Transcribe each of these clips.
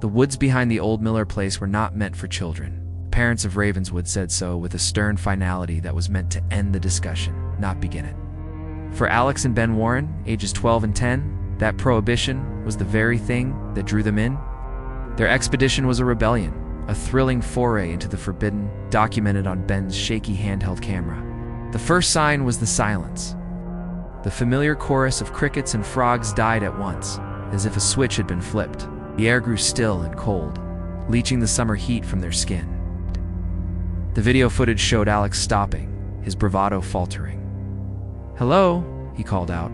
The woods behind the old Miller place were not meant for children. The parents of Ravenswood said so with a stern finality that was meant to end the discussion, not begin it. For Alex and Ben Warren, ages 12 and 10, that prohibition was the very thing that drew them in. Their expedition was a rebellion, a thrilling foray into the forbidden, documented on Ben's shaky handheld camera. The first sign was the silence. The familiar chorus of crickets and frogs died at once, as if a switch had been flipped. The air grew still and cold, leaching the summer heat from their skin. The video footage showed Alex stopping, his bravado faltering. "Hello," he called out.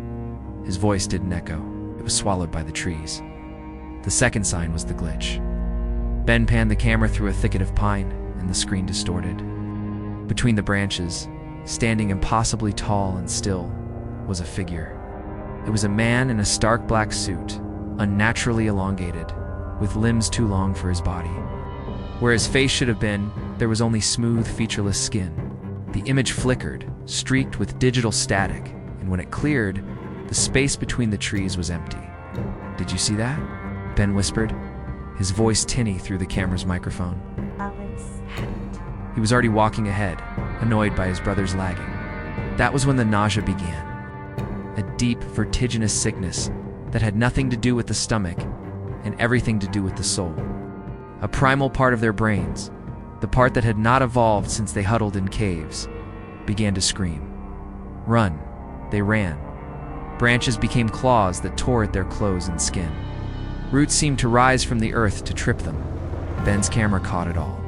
His voice didn't echo. It was swallowed by the trees. The second sign was the glitch. Ben panned the camera through a thicket of pine, and the screen distorted. Between the branches, standing impossibly tall and still, was a figure. It was a man in a stark black suit, unnaturally elongated, with limbs too long for his body. Where his face should have been, there was only smooth, featureless skin. The image flickered, streaked with digital static, and when it cleared, the space between the trees was empty. "Did you see that?" Ben whispered, his voice tinny through the camera's microphone. Alex hadn't. He was already walking ahead, annoyed by his brother's lagging. That was when the nausea began. A deep, vertiginous sickness that had nothing to do with the stomach and everything to do with the soul. A primal part of their brains, the part that had not evolved since they huddled in caves, began to scream. Run. They ran. Branches became claws that tore at their clothes and skin. Roots seemed to rise from the earth to trip them. Ben's camera caught it all.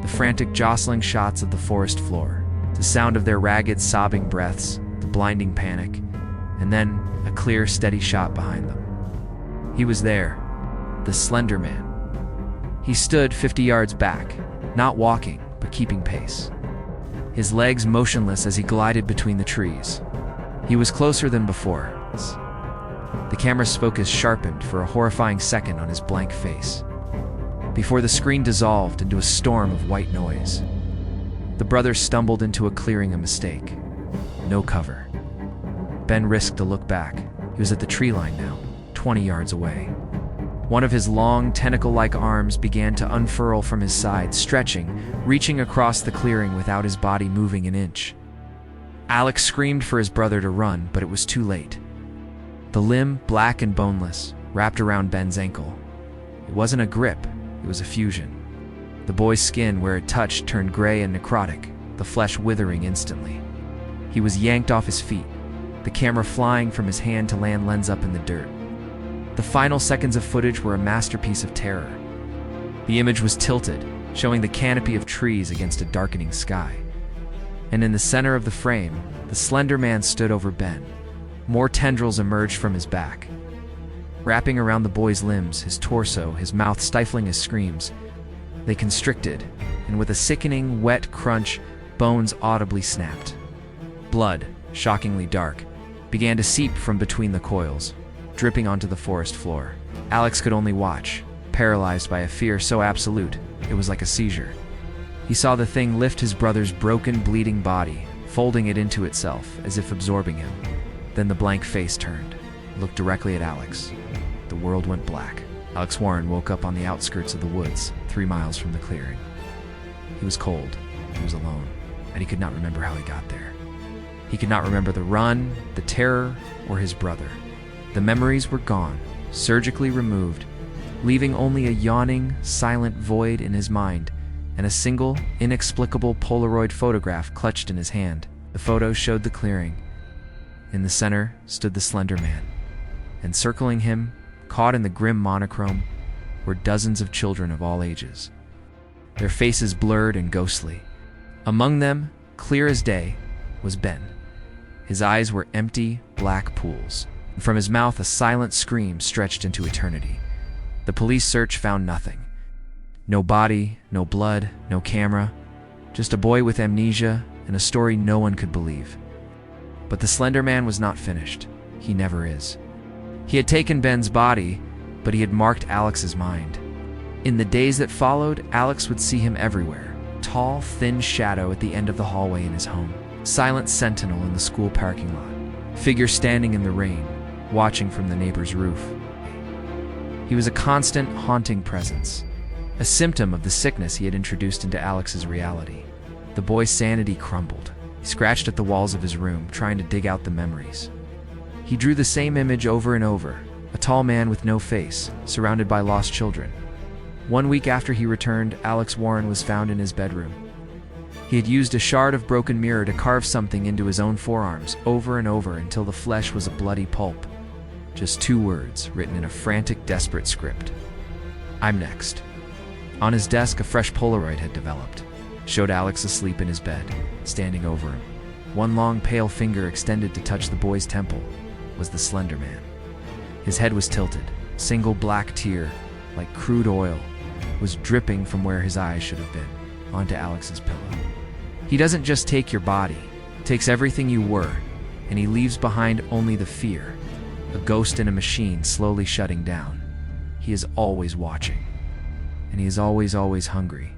The frantic jostling shots of the forest floor, the sound of their ragged, sobbing breaths, the blinding panic, and then a clear, steady shot behind them. He was there, the Slenderman. He stood 50 yards back, not walking, but keeping pace. His legs motionless as he glided between the trees. He was closer than before. The camera's focus sharpened for a horrifying second on his blank face, before the screen dissolved into a storm of white noise. The brothers stumbled into a clearing, a mistake. No cover. Ben risked a look back. He was at the tree line now, 20 yards away. One of his long, tentacle-like arms began to unfurl from his side, stretching, reaching across the clearing without his body moving an inch. Alex screamed for his brother to run, but it was too late. The limb, black and boneless, wrapped around Ben's ankle. It wasn't a grip, it was a fusion. The boy's skin, where it touched, turned gray and necrotic, the flesh withering instantly. He was yanked off his feet, the camera flying from his hand to land lens up in the dirt. The final seconds of footage were a masterpiece of terror. The image was tilted, showing the canopy of trees against a darkening sky. And in the center of the frame, the slender man stood over Ben. More tendrils emerged from his back, wrapping around the boy's limbs, his torso, his mouth stifling his screams. They constricted, and with a sickening, wet crunch, bones audibly snapped. Blood, shockingly dark, began to seep from between the coils, dripping onto the forest floor. Alex could only watch, paralyzed by a fear so absolute, it was like a seizure. He saw the thing lift his brother's broken, bleeding body, folding it into itself, as if absorbing him. Then the blank face turned, looked directly at Alex. The world went black. Alex Warren woke up on the outskirts of the woods, 3 miles from the clearing. He was cold, he was alone, and he could not remember how he got there. He could not remember the run, the terror, or his brother. The memories were gone, surgically removed, leaving only a yawning, silent void in his mind, and a single, inexplicable Polaroid photograph clutched in his hand. The photo showed the clearing. In the center stood the Slender Man, and circling him, caught in the grim monochrome, were dozens of children of all ages, their faces blurred and ghostly. Among them, clear as day, was Ben. His eyes were empty, black pools, and from his mouth a silent scream stretched into eternity. The police search found nothing. No body, no blood, no camera, just a boy with amnesia and a story no one could believe. But the Slender Man was not finished. He never is. He had taken Ben's body, but he had marked Alex's mind. In the days that followed, Alex would see him everywhere. Tall, thin shadow at the end of the hallway in his home. Silent sentinel in the school parking lot. Figure standing in the rain, watching from the neighbor's roof. He was a constant, haunting presence, a symptom of the sickness he had introduced into Alex's reality. The boy's sanity crumbled. He scratched at the walls of his room, trying to dig out the memories. He drew the same image over and over, a tall man with no face, surrounded by lost children. 1 week after he returned, Alex Warren was found in his bedroom. He had used a shard of broken mirror to carve something into his own forearms over and over until the flesh was a bloody pulp. Just 2 words, written in a frantic, desperate script. "I'm next." On his desk, a fresh Polaroid had developed. It showed Alex asleep in his bed, standing over him. One long, pale finger extended to touch the boy's temple was the Slenderman. His head was tilted. A single black tear, like crude oil, was dripping from where his eyes should have been, onto Alex's pillow. He doesn't just take your body, he takes everything you were, and he leaves behind only the fear, a ghost in a machine slowly shutting down. He is always watching, and he is always, always hungry.